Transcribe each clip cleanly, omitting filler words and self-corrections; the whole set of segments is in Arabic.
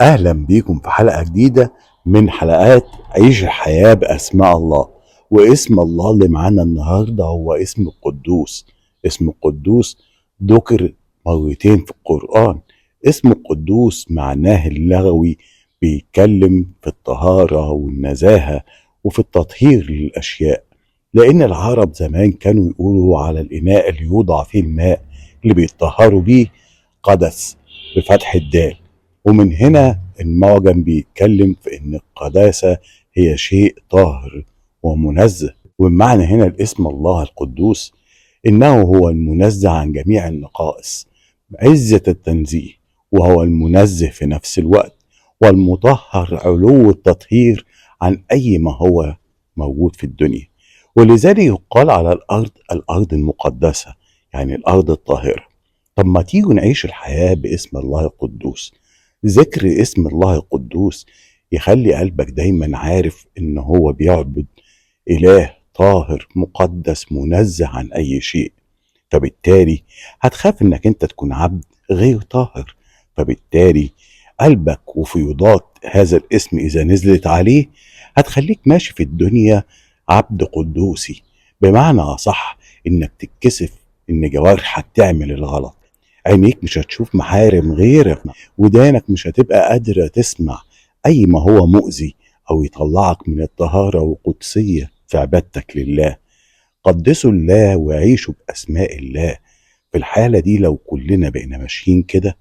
أهلا بيكم في حلقة جديدة من حلقات عيش الحياة بأسماء الله. واسم الله اللي معانا النهاردة هو اسم القدوس. اسم القدوس ذكر مرتين في القرآن. اسم القدوس معناه اللغوي بيتكلم في الطهارة والنزاهة وفي التطهير للأشياء، لأن العرب زمان كانوا يقولوا على الإناء اللي يوضع فيه الماء اللي بيتطهروا بيه قدس بفتح الدال. ومن هنا المعجم بيتكلم في ان القداسة هي شيء طاهر ومنزه. والمعنى هنا الاسم الله القدوس انه هو المنزه عن جميع النقائص، عزة التنزيه، وهو المنزه في نفس الوقت، والمطهر علو التطهير عن اي ما هو موجود في الدنيا. ولذلك يقال على الارض المقدسة، يعني الارض الطاهرة. طب ما تيجوا نعيش الحياة باسم الله القدوس. ذكر اسم الله القدوس يخلي قلبك دايما عارف ان هو بيعبد اله طاهر مقدس منزه عن اي شيء، فبالتالي هتخاف انك انت تكون عبد غير طاهر. فبالتالي قلبك وفيوضات هذا الاسم اذا نزلت عليه هتخليك ماشي في الدنيا عبد قدوسي، بمعنى اصح انك تتكسف ان جوارحك تعمل الغلط، عينيك مش هتشوف محارم غيرك، ودانك مش هتبقى قادرة تسمع أي ما هو مؤذي أو يطلعك من الطهارة والقدسية في عبادتك لله. قدسوا الله وعيشوا بأسماء الله. في الحالة دي لو كلنا بقينا ماشيين كده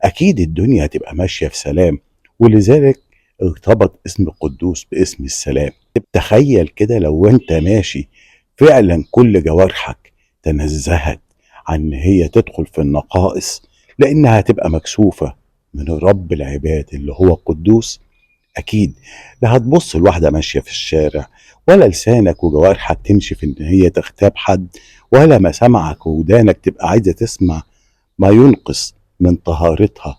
أكيد الدنيا هتبقى ماشية في سلام. ولذلك ارتبط اسم القدوس باسم السلام. تخيل كده لو انت ماشي فعلا كل جوارحك تنزهت عن ان هي تدخل في النقائص، لانها هتبقى مكسوفة من رب العباد اللي هو القدوس. اكيد لا هتبص لواحدة ماشية في الشارع، ولا لسانك وجوارحك تمشي في ان هي تغتاب حد، ولا مسامعك وودانك تبقى عايزة تسمع ما ينقص من طهارتها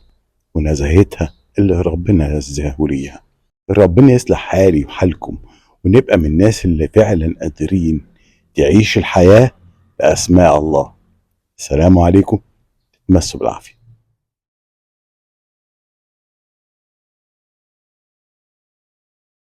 ونزاهتها اللي ربنا نزهه ليها. ربنا يصلح حالي وحالكم، ونبقى من الناس اللي فعلا قادرين تعيش الحياة بأسماء الله. السلام عليكم، تمسوا بالعافية.